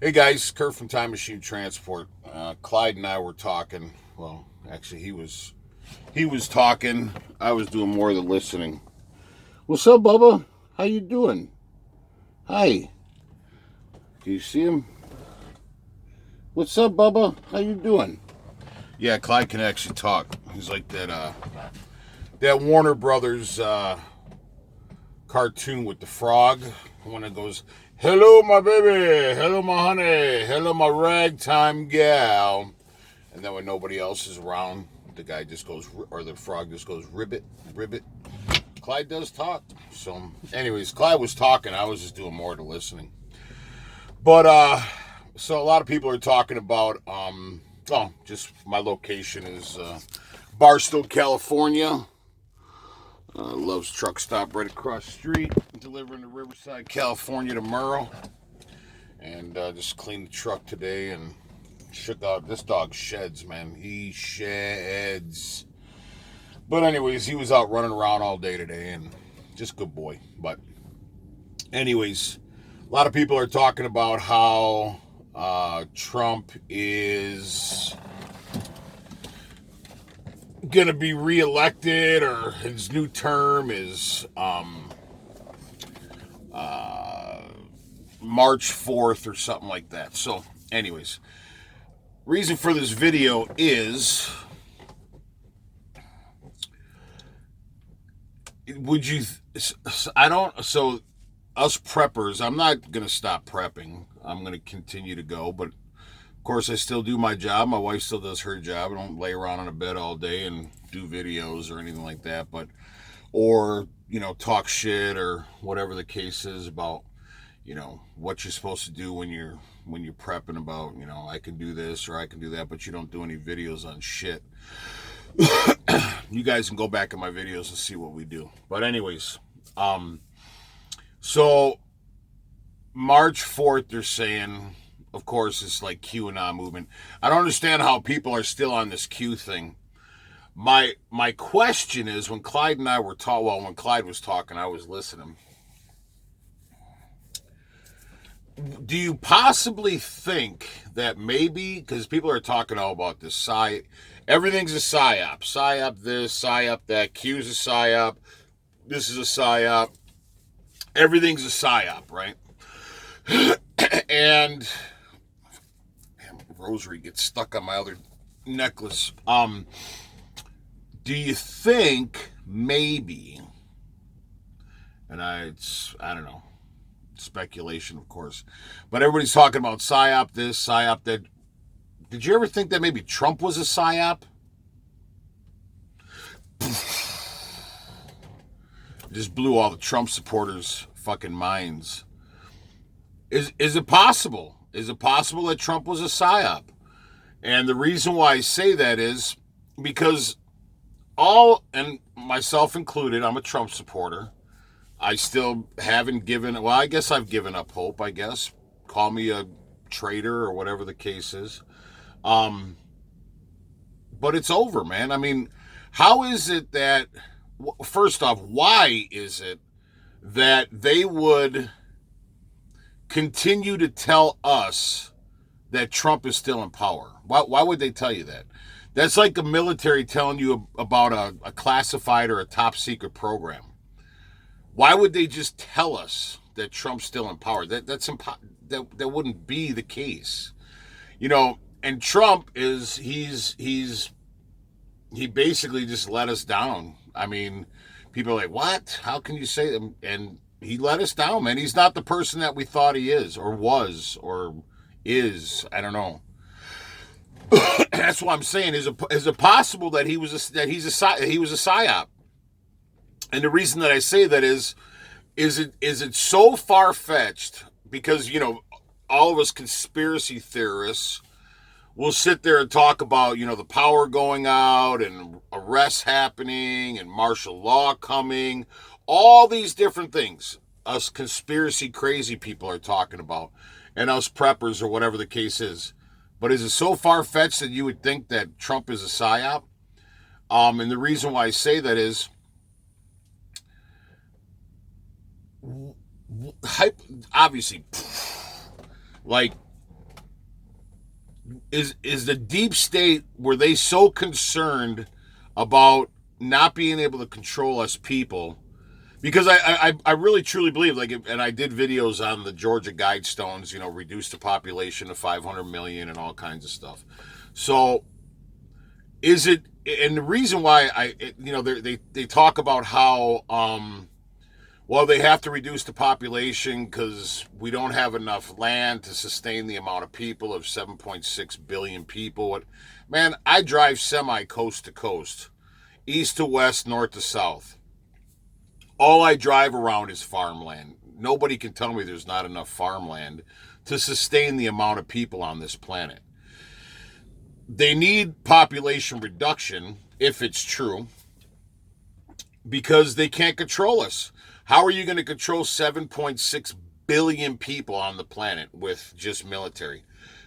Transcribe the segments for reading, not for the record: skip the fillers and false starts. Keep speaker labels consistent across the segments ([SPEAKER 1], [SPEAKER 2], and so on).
[SPEAKER 1] Hey guys, Kurt from Time Machine Transport. Clyde and I were talking. Well, actually, he was talking. I was doing more of the listening. What's up, Bubba? How you doing? Hi. Do you see him? What's up, Bubba? How you doing? Yeah, Clyde can actually talk. He's like that Warner Brothers cartoon with the frog when it goes, "Hello, my baby. Hello, my honey. Hello, my ragtime gal." And then when nobody else is around, the guy just goes, or the frog just goes, "Ribbit, ribbit." Clyde does talk. So, anyways, Clyde was talking. I was just doing more of the listening. But, so a lot of people are talking about, just my location is Barstow, California. Love's Truck Stop right across the street, delivering to Riverside, California tomorrow. And just cleaned the truck today and shook out. This dog sheds, man. He sheds. But anyways, he was out running around all day today and just good boy. But anyways, a lot of people are talking about how Trump is going to be reelected, or his new term is March 4th or something like that. So anyways, reason for this video is, would you, I don't, so us preppers, I'm not going to stop prepping. I'm going to continue to go, but of course I still do my job. My wife still does her job. I don't lay around on a bed all day and do videos or anything like that, but, or, talk shit or whatever the case is about, what you're supposed to do when you're prepping about, I can do this or I can do that, but you don't do any videos on shit. You guys can go back in my videos and see what we do. But anyways, so March 4th, they're saying, of course, it's like QAnon movement. I don't understand how people are still on this Q thing. My question is, when Clyde and I were talking, well, when Clyde was talking, I was listening. Do you possibly think that maybe, because people are talking all about this, everything's a psyop. Psyop this, psyop that, Q's a psyop, this is a psyop. Everything's a psyop, right? And man, my rosary gets stuck on my other necklace. Do you think maybe, and I don't know, speculation, of course, but everybody's talking about psyop this, psyop that. Did you ever think that maybe Trump was a psyop? Just blew all the Trump supporters' fucking minds. Is it possible? Is it possible that Trump was a psyop? And the reason why I say that is because and myself included, I'm a Trump supporter. I still haven't given, well, I guess I've given up hope, I guess. Call me a traitor or whatever the case is. But it's over, man. I mean, how is it that, first off, why is it that they would continue to tell us that Trump is still in power? Why would they tell you that? That's like the military telling you about a classified or a top secret program. Why would they just tell us that Trump's still in power? That wouldn't be the case. And Trump he basically just let us down. I mean, people are like, what? How can you say that? And he let us down, man. He's not the person that we thought he is or was or is. I don't know. That's what I'm saying. Is it possible that he was a psyop? And the reason that I say that is it so far-fetched? Because, all of us conspiracy theorists will sit there and talk about, the power going out and arrests happening and martial law coming, all these different things us conspiracy crazy people are talking about, and us preppers or whatever the case is. But is it so far-fetched that you would think that Trump is a psyop? And the reason why I say that is, obviously, like, Is the deep state, were they so concerned about not being able to control us people? Because I really truly believe, like, and I did videos on the Georgia Guidestones, reduce the population to 500 million and all kinds of stuff. So is it, and the reason why they talk about how, well, they have to reduce the population because we don't have enough land to sustain the amount of people of 7.6 billion people. Man, I drive semi coast to coast, east to west, north to south. All I drive around is farmland. Nobody can tell me there's not enough farmland to sustain the amount of people on this planet. They need population reduction, if it's true, because they can't control us. How are you going to control 7.6 billion people on the planet with just military?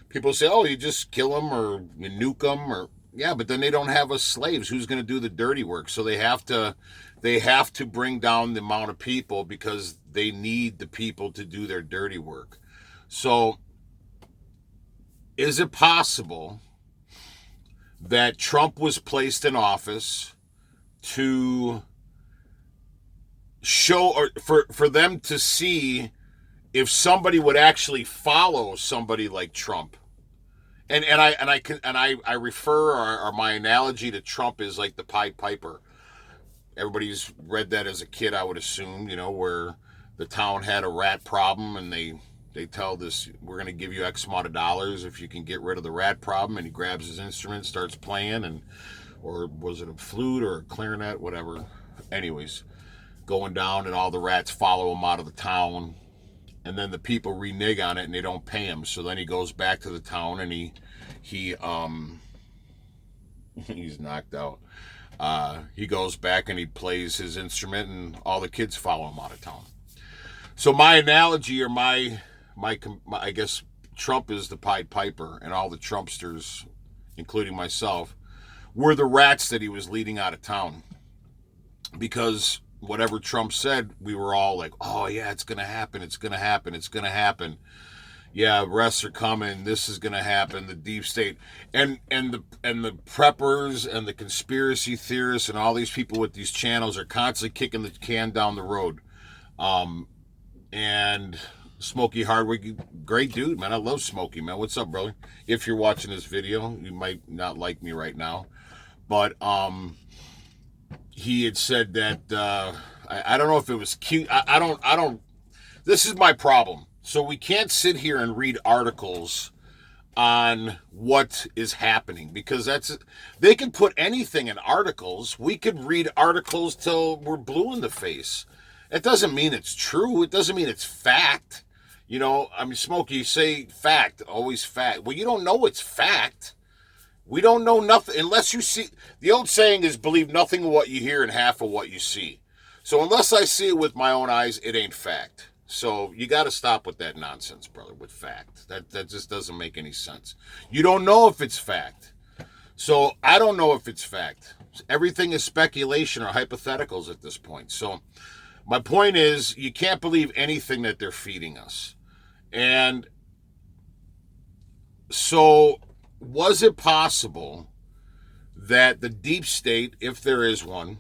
[SPEAKER 1] People say, oh, you just kill them or you nuke them, or yeah, but then they don't have us slaves. Who's going to do the dirty work? So they have to bring down the amount of people because they need the people to do their dirty work. So is it possible that Trump was placed in office to show, or for them to see if somebody would actually follow somebody like Trump? And I refer, or my analogy to Trump is like the Pied Piper. Everybody's read that as a kid, I would assume, where the town had a rat problem and they tell this, we're going to give you X amount of dollars if you can get rid of the rat problem. And he grabs his instrument, starts playing, or was it a flute or a clarinet, whatever. Anyways, going down, and all the rats follow him out of the town. And then the people renege on it and they don't pay him. So then he goes back to the town and he's knocked out. He goes back and he plays his instrument and all the kids follow him out of town. So my analogy, or my I guess Trump is the Pied Piper, and all the Trumpsters, including myself, were the rats that he was leading out of town. Because whatever Trump said, we were all like, oh yeah, it's going to happen. It's going to happen. It's going to happen. Yeah, arrests are coming. This is going to happen. The deep state and the preppers and the conspiracy theorists and all these people with these channels are constantly kicking the can down the road. And Smokey Hardwick, great dude, man. I love Smokey, man. What's up, brother? If you're watching this video, you might not like me right now, but he had said that I don't know if it was cute. I don't. This is my problem. So we can't sit here and read articles on what is happening, because they can put anything in articles. We could read articles till we're blue in the face. It doesn't mean it's true. It doesn't mean it's fact. I mean, Smokey, you say fact, always fact. Well, you don't know it's fact. We don't know nothing unless you see. The old saying is, believe nothing of what you hear and half of what you see. So unless I see it with my own eyes, it ain't fact. So you got to stop with that nonsense, brother, with fact. That just doesn't make any sense. You don't know if it's fact. So I don't know if it's fact. Everything is speculation or hypotheticals at this point. So my point is, you can't believe anything that they're feeding us. And so was it possible that the deep state, if there is one,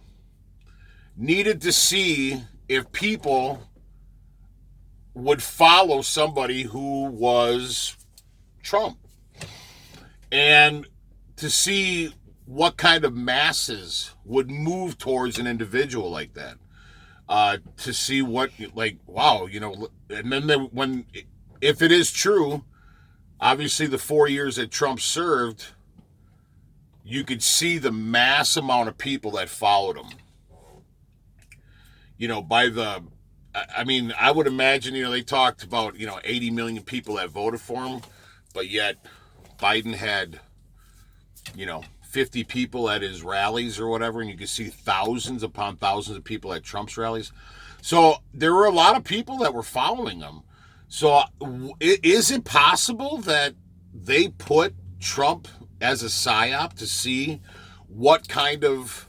[SPEAKER 1] needed to see if people would follow somebody who was Trump, and to see what kind of masses would move towards an individual like that, to see what, like, wow, and then if it is true, obviously the 4 years that Trump served, you could see the mass amount of people that followed him. I would imagine, they talked about, 80 million people that voted for him, but yet Biden had, 50 people at his rallies or whatever, and you could see thousands upon thousands of people at Trump's rallies. So there were a lot of people that were following him. So is it possible that they put Trump as a psyop to see what kind of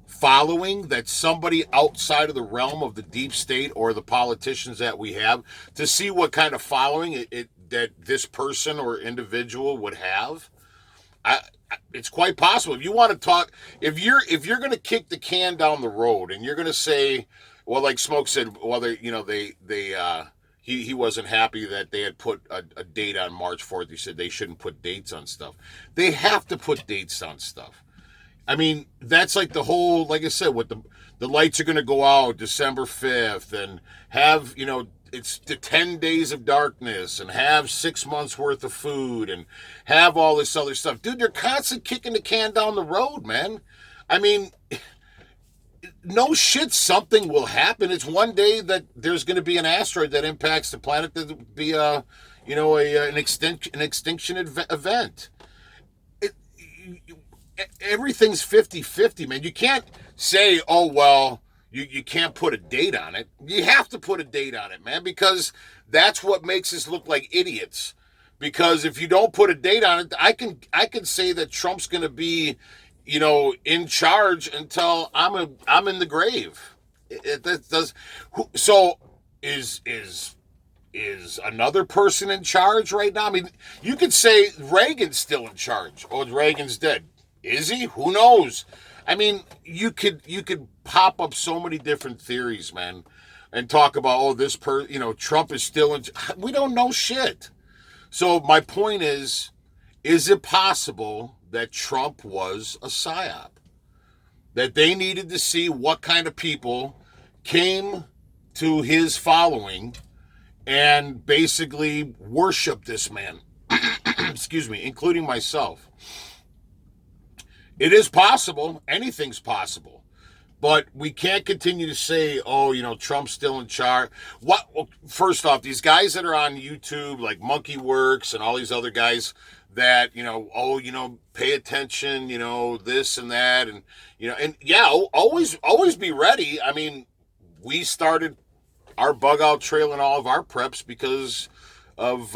[SPEAKER 1] following that somebody outside of the realm of the deep state or the politicians that we have, to see what kind of following that this person or individual would have. It's quite possible. If you want to talk, if you're going to kick the can down the road and you're going to say, well, like Smoke said, well, he wasn't happy that they had put a date on March 4th. He said they shouldn't put dates on stuff. They have to put dates on stuff. I mean, that's like the whole, like I said, what the lights are going to go out December 5th and have, it's the 10 days of darkness and have 6 months worth of food and have all this other stuff. Dude, they're constantly kicking the can down the road, man. I mean, no shit, something will happen. It's one day that there's going to be an asteroid that impacts the planet that will be an extinction event. Everything's 50-50, man. You can't say, oh, well, you can't put a date on it. You have to put a date on it, man, because that's what makes us look like idiots. Because if you don't put a date on it, I can say that Trump's going to be, in charge until I'm in the grave. So is another person in charge right now? I mean, you could say Reagan's still in charge. Oh, Reagan's dead. Is he? Who knows? I mean, you could pop up so many different theories, man, and talk about, Trump is still in. We don't know shit. So my point is it possible that Trump was a psyop? That they needed to see what kind of people came to his following and basically worship this man. Excuse me, including myself. It is possible. Anything's possible. But we can't continue to say, Trump's still in charge. First off, these guys that are on YouTube, like Monkey Works and all these other guys that, pay attention, this and that. And always be ready. I mean, we started our bug out trail and all of our preps because of,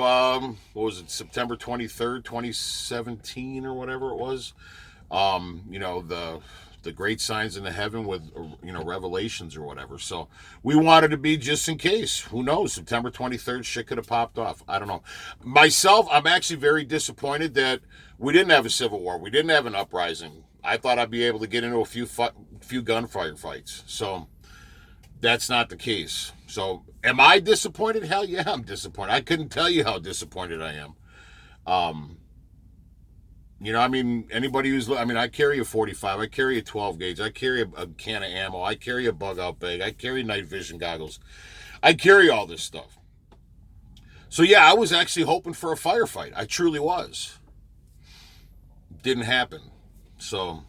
[SPEAKER 1] September 23rd, 2017 or whatever it was. The great signs in the heaven with, revelations or whatever. So we wanted to be just in case. Who knows? September 23rd, shit could have popped off. I don't know. Myself, I'm actually very disappointed that we didn't have a civil war. We didn't have an uprising. I thought I'd be able to get into a few gunfire fights. So that's not the case. So am I disappointed? Hell yeah, I'm disappointed. I couldn't tell you how disappointed I am. Anybody I carry a 45, I carry a 12 gauge, I carry a can of ammo, I carry a bug out bag, I carry night vision goggles, I carry all this stuff. So yeah, I was actually hoping for a firefight. I truly was. Didn't happen. So,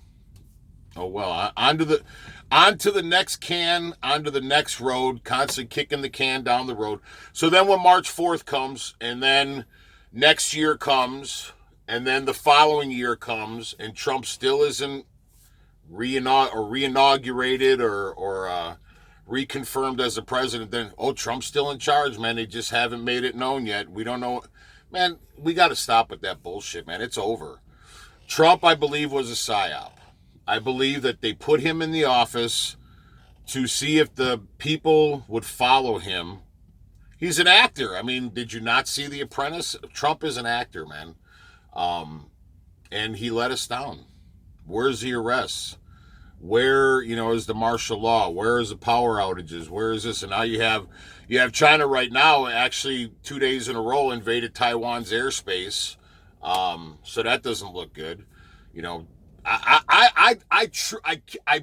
[SPEAKER 1] oh well, on to the next can, onto the next road, constantly kicking the can down the road. So then when March 4th comes, and then next year comes, and then the following year comes, and Trump still isn't reinaugurated or reconfirmed as the president, then, Trump's still in charge, man. They just haven't made it known yet. We don't know. Man, we got to stop with that bullshit, man. It's over. Trump, I believe, was a psyop. I believe that they put him in the office to see if the people would follow him. He's an actor. I mean, did you not see The Apprentice? Trump is an actor, man. And he let us down. Where's the arrests? Where, is the martial law? Where is the power outages? Where is this? And now you have China right now, actually 2 days in a row invaded Taiwan's airspace. So that doesn't look good. I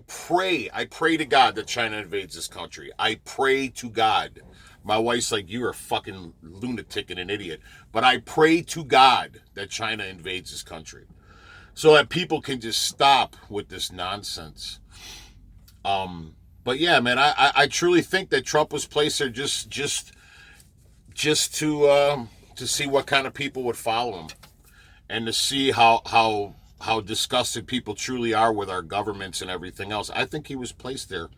[SPEAKER 1] pray to God that China invades this country. I pray to God. My wife's like, you're a fucking lunatic and an idiot. But I pray to God that China invades this country so that people can just stop with this nonsense. But yeah, man, I truly think that Trump was placed there just to see what kind of people would follow him and to see how disgusted people truly are with our governments and everything else. I think he was placed there.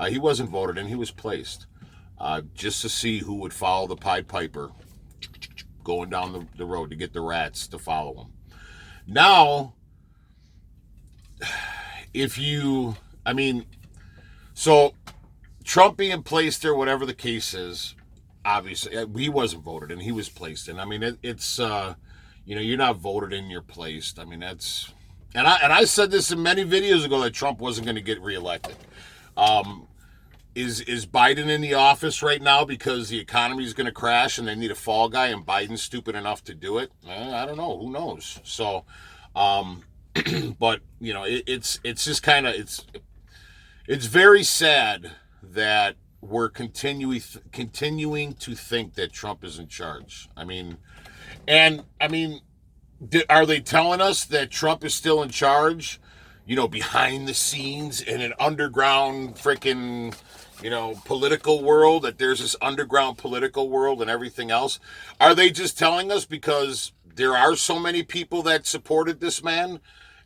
[SPEAKER 1] He wasn't voted in. He was placed. Just to see who would follow the Pied Piper going down the road to get the rats to follow him. Now, so Trump being placed there, whatever the case is, obviously he wasn't voted in, he was placed in. I mean, it's you're not voted in, you're placed. I mean, that's, and I said this in many videos ago that Trump wasn't going to get reelected. Is Biden in the office right now because the economy is going to crash and they need a fall guy and Biden's stupid enough to do it? I don't know. Who knows? So, but it's just kind of it's very sad that we're continuing to think that Trump is in charge. I mean, are they telling us that Trump is still in charge? Behind the scenes in an underground freaking, political world, that there's this underground political world and everything else. Are they just telling us because there are so many people that supported this man?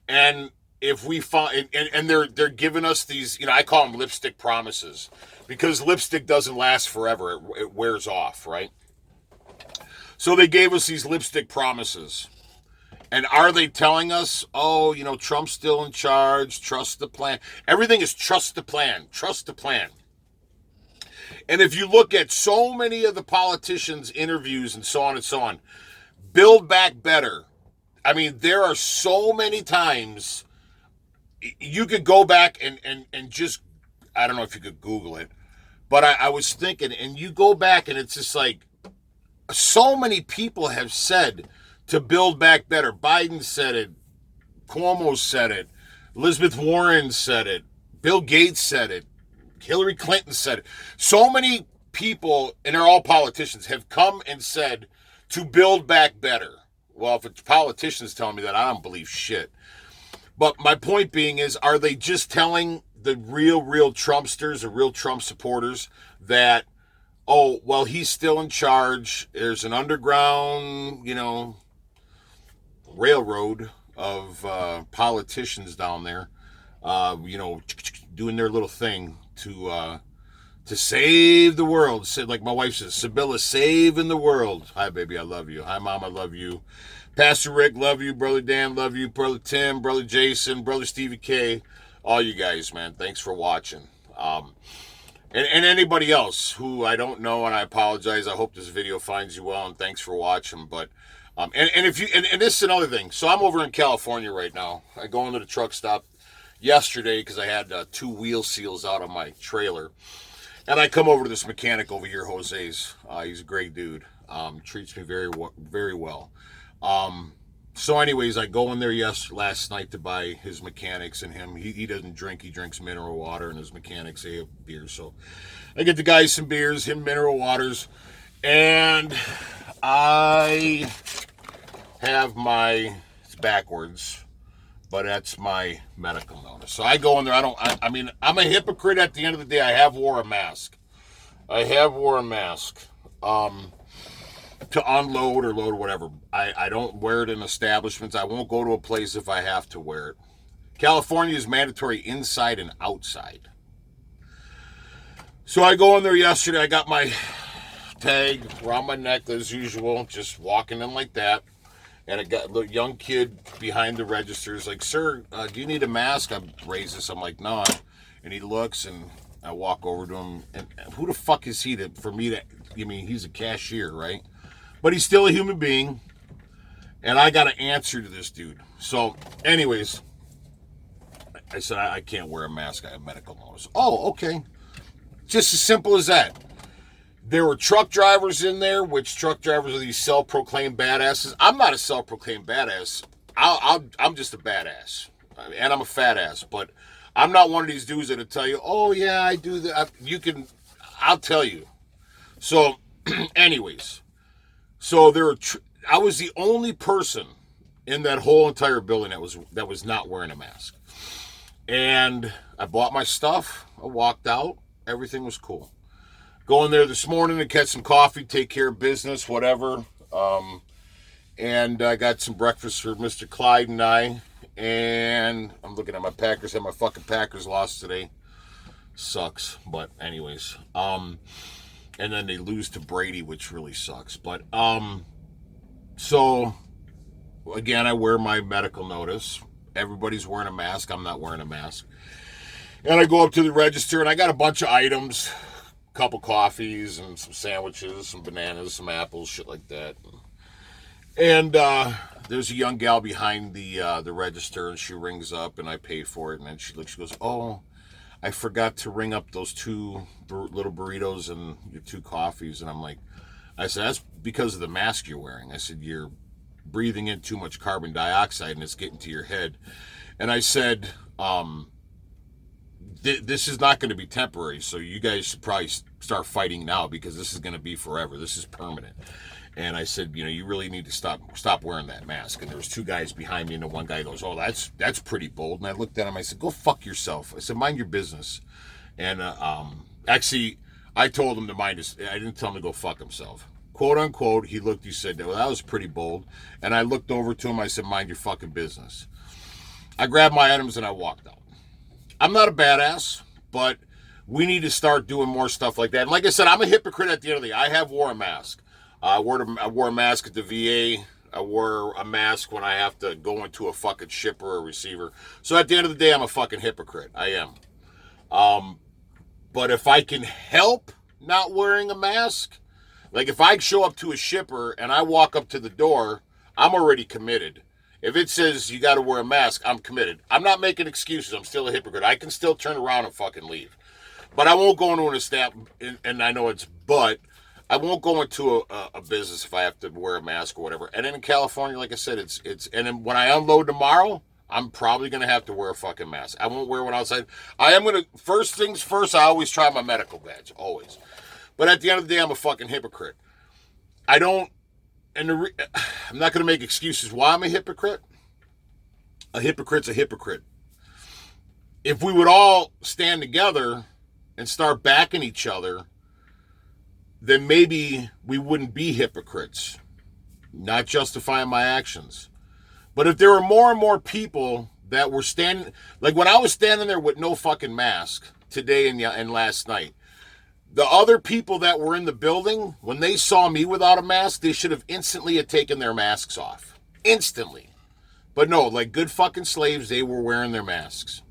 [SPEAKER 1] And if we find, and they're giving us these, I call them lipstick promises, because lipstick doesn't last forever. It wears off, right? So they gave us these lipstick promises. And are they telling us, oh, Trump's still in charge, trust the plan? Everything is trust the plan, trust the plan. And if you look at so many of the politicians' interviews and so on, Build Back Better. I mean, there are so many times you could go back and just, I don't know if you could Google it, but I was thinking, and you go back and it's just like, so many people have said to Build Back Better. Biden said it. Cuomo said it. Elizabeth Warren said it. Bill Gates said it. Hillary Clinton said it. So many people, and they're all politicians, have come and said to Build Back Better. Well, if it's politicians telling me that, I don't believe shit. But my point being is, are they just telling the real Trumpsters, the real Trump supporters, that, oh, well, he's still in charge. There's an underground, railroad of politicians down there, doing their little thing to save the world. Like my wife says, Sibylla, saving the world. Hi, baby, I love you. Hi, Mom, I love you. Pastor Rick, love you. Brother Dan, love you. Brother Tim, Brother Jason, Brother Stevie K, all you guys, man. Thanks for watching. And anybody else who I don't know, and I apologize. I hope this video finds you well, and thanks for watching. But if you and this is another thing. So I'm over in California right now. I go into the truck stop yesterday because I had 2 wheel seals out on my trailer, and I come over to this mechanic over here, Jose's. He's a great dude. Treats me very well. So anyways, I go in there last night to buy his mechanics and him. He doesn't drink. He drinks mineral water, and his mechanics, they have beers. So I get the guys some beers, him mineral waters, and I have it's backwards, but that's my medical notice. So I go in there. I mean, I'm a hypocrite at the end of the day. I have wore a mask. To unload or load or whatever. I don't wear it in establishments. I won't go to a place if I have to wear it. California is mandatory inside and outside. So I go in there yesterday. I got my tag around my neck as usual, just walking in like that. And I got a young kid behind the register is like, sir, do you need a mask? I raise this. I'm like, no. And he looks, and I walk over to him. And who the fuck is he for me to, he's a cashier, right? But he's still a human being, and I got to answer to this dude. So, anyways, I said, I can't wear a mask. I have medical notice. Oh, okay. Just as simple as that. There were truck drivers in there, which truck drivers are these self-proclaimed badasses. I'm not a self-proclaimed badass. I'm just a badass, and I'm a fat ass. But I'm not one of these dudes that'll tell you, oh, yeah, I do that. I'll tell you. So, anyways. So I was the only person in that whole entire building that was not wearing a mask. And I bought my stuff. I walked out. Everything was cool. Going there this morning to catch some coffee, take care of business, whatever. And I got some breakfast for Mr. Clyde and I. And I'm looking at my Packers. My fucking Packers lost today. Sucks. But anyways. And then they lose to Brady, which really sucks. But, so, again, I wear my medical notice. Everybody's wearing a mask. I'm not wearing a mask. And I go up to the register, and I got a bunch of items, couple coffees and some sandwiches, some bananas, some apples, shit like that. And there's a young gal behind the register, and she rings up, and I pay for it. And then she looks, she goes, "Oh, I forgot to ring up those two little burritos and your two coffees." And I'm like, I said, "That's because of the mask you're wearing." I said, "You're breathing in too much carbon dioxide, and it's getting to your head." And I said, this is not going to be temporary, so you guys should probably start fighting now, because this is going to be forever. This is permanent. And I said, you really need to stop wearing that mask. And there was two guys behind me, and the one guy goes, "Oh, that's pretty bold." And I looked at him, I said, "Go fuck yourself." I said, "Mind your business." And actually, I told him to mind his, I didn't tell him to go fuck himself. Quote unquote, he looked, he said, "Well, that was pretty bold." And I looked over to him, I said, "Mind your fucking business." I grabbed my items and I walked out. I'm not a badass, but we need to start doing more stuff like that. And like I said, I'm a hypocrite at the end of the day. I have wore a mask. I wore a mask at the VA. I wore a mask when I have to go into a fucking shipper or receiver. So at the end of the day, I'm a fucking hypocrite. I am. But if I can help not wearing a mask, like if I show up to a shipper and I walk up to the door, I'm already committed. If it says you got to wear a mask, I'm committed. I'm not making excuses. I'm still a hypocrite. I can still turn around and fucking leave. But I won't go into an establishment, and I know I won't go into a business if I have to wear a mask or whatever. And then in California, like I said, it's and then when I unload tomorrow, I'm probably going to have to wear a fucking mask. I won't wear one outside. I am going to, first things first, I always try my medical badge, always. But at the end of the day, I'm a fucking hypocrite. I don't, and I'm not going to make excuses why I'm a hypocrite. A hypocrite's a hypocrite. If we would all stand together and start backing each other, then maybe we wouldn't be hypocrites. Not justifying my actions. But if there were more and more people that were standing, like when I was standing there with no fucking mask today and last night, the other people that were in the building, when they saw me without a mask, they should have instantly had taken their masks off. Instantly. But no, like good fucking slaves, they were wearing their masks.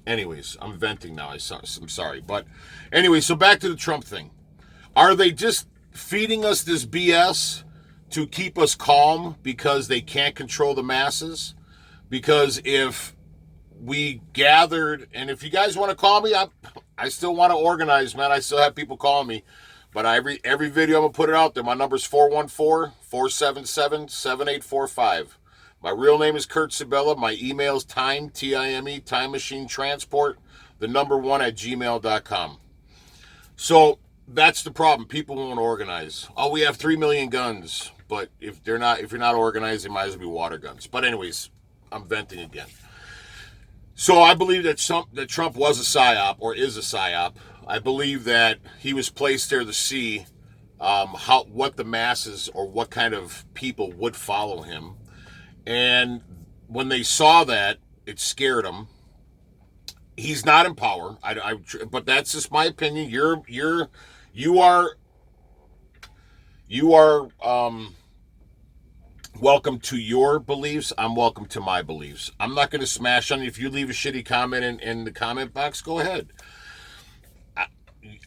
[SPEAKER 1] Anyways, I'm venting now. I'm sorry. But anyway, so back to the Trump thing. Are they just feeding us this BS to keep us calm because they can't control the masses? Because if we gathered, and if you guys want to call me, I still want to organize, man. I still have people calling me. But every video I'm going to put it out there. My number's 414-477-7845. My real name is Kurt Sabella. My email's time, T-I-M-E, time machine transport, the number 1 at gmail.com. So that's the problem. People won't organize. Oh, we have 3 million guns. But if you're not organized, they might as well be water guns. But anyways, I'm venting again. So I believe that Trump was a psyop, or is a psyop. I believe that he was placed there to see what the masses or what kind of people would follow him. And when they saw that, it scared them. He's not in power. But that's just my opinion. You are welcome to your beliefs. I'm welcome to my beliefs. I'm not going to smash on you. If you leave a shitty comment in the comment box, go ahead.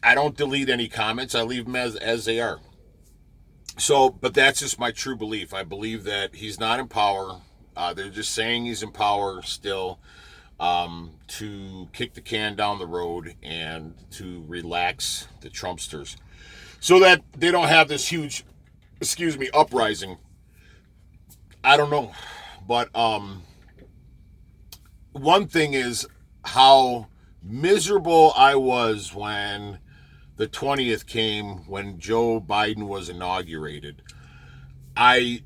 [SPEAKER 1] I don't delete any comments. I leave them as they are. So, but that's just my true belief. I believe that he's not in power. They're just saying he's in power still, to kick the can down the road and to relax the Trumpsters so that they don't have this huge, uprising. I don't know. But one thing is how miserable I was when the 20th came, when Joe Biden was inaugurated. I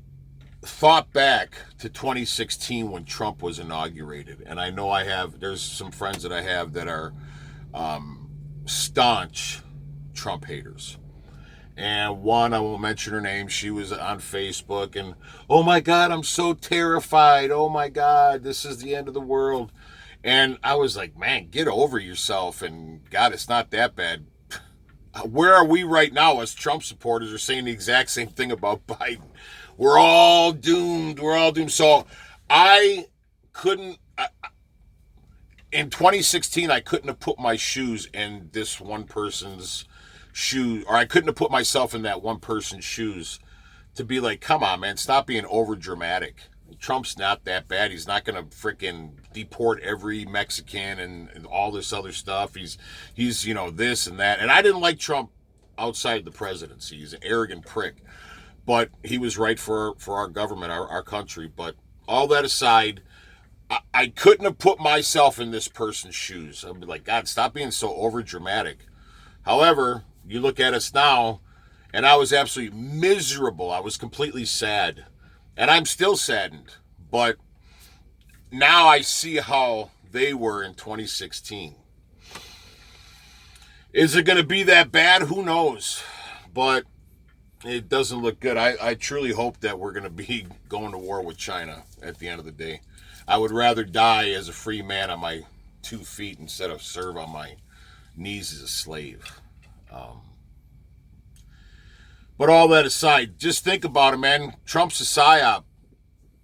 [SPEAKER 1] thought back to 2016 when Trump was inaugurated. And I know there's some friends that I have that are staunch Trump haters. And one, I won't mention her name, she was on Facebook and, "Oh my God, I'm so terrified. Oh my God, this is the end of the world." And I was like, man, get over yourself. And God, it's not that bad. Where are we right now as Trump supporters are saying the exact same thing about Biden? We're all doomed. We're all doomed. So in 2016, I couldn't have put my shoes in this one person's shoes, or I couldn't have put myself in that one person's shoes to be like, come on, man, stop being over dramatic. Trump's not that bad. He's not going to freaking deport every Mexican and all this other stuff. He's this and that. And I didn't like Trump outside the presidency. He's an arrogant prick. But he was right for our government, our country. But all that aside, I couldn't have put myself in this person's shoes. I'd be like, God, stop being so over dramatic. However, you look at us now, and I was absolutely miserable. I was completely sad. And I'm still saddened. But now I see how they were in 2016. Is it going to be that bad? Who knows? But it doesn't look good. I truly hope that we're going to be going to war with China at the end of the day. I would rather die as a free man on my 2 feet instead of serve on my knees as a slave. But all that aside, just think about it, man. Trump's a psyop.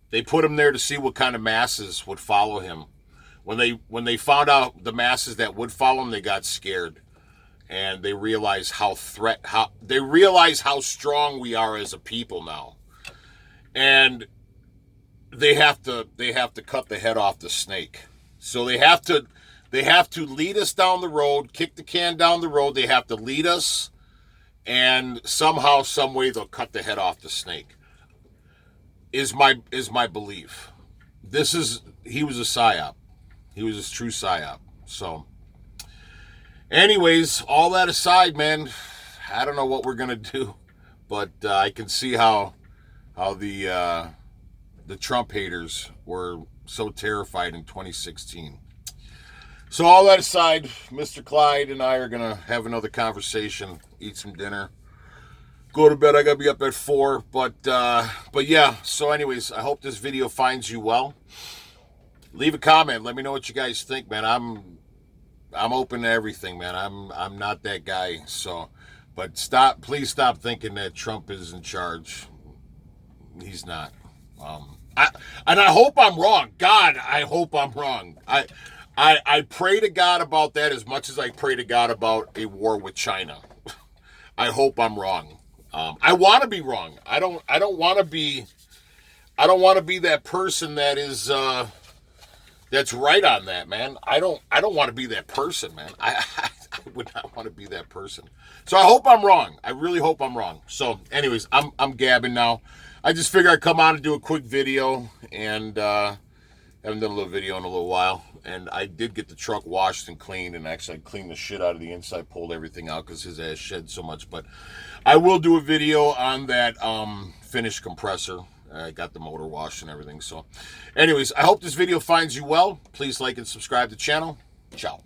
[SPEAKER 1] They put him there to see what kind of masses would follow him. When they found out the masses that would follow him, they got scared. And they realize how strong we are as a people now. And they have to cut the head off the snake. So they have to lead us down the road, kick the can down the road. They have to lead us, and somehow, some way, they'll cut the head off the snake. Is my belief. He was a psyop. He was a true psyop. So, anyways, all that aside, man, I don't know what we're gonna do, but I can see how the Trump haters were so terrified in 2016. So all that aside, Mr. Clyde and I are going to have another conversation, eat some dinner, go to bed. I got to be up at 4. But yeah, so anyways, I hope this video finds you well. Leave a comment. Let me know what you guys think, man. I'm open to everything, man. I'm not that guy. So, but please stop thinking that Trump is in charge. He's not. I hope I'm wrong. God, I hope I'm wrong. I pray to God about that as much as I pray to God about a war with China. I hope I'm wrong. I want to be wrong. I don't want to be that person that is that's right on that, man. I don't want to be that person, man. I would not want to be that person. So I hope I'm wrong. I really hope I'm wrong. So anyways, I'm gabbing now. I just figured I'd come on and do a quick video, and haven't done a little video in a little while. And I did get the truck washed and cleaned, and actually I cleaned the shit out of the inside, pulled everything out because his ass shed so much. But I will do a video on that finished compressor. I got the motor washed and everything. So anyways, I hope this video finds you well. Please like and subscribe to the channel. Ciao.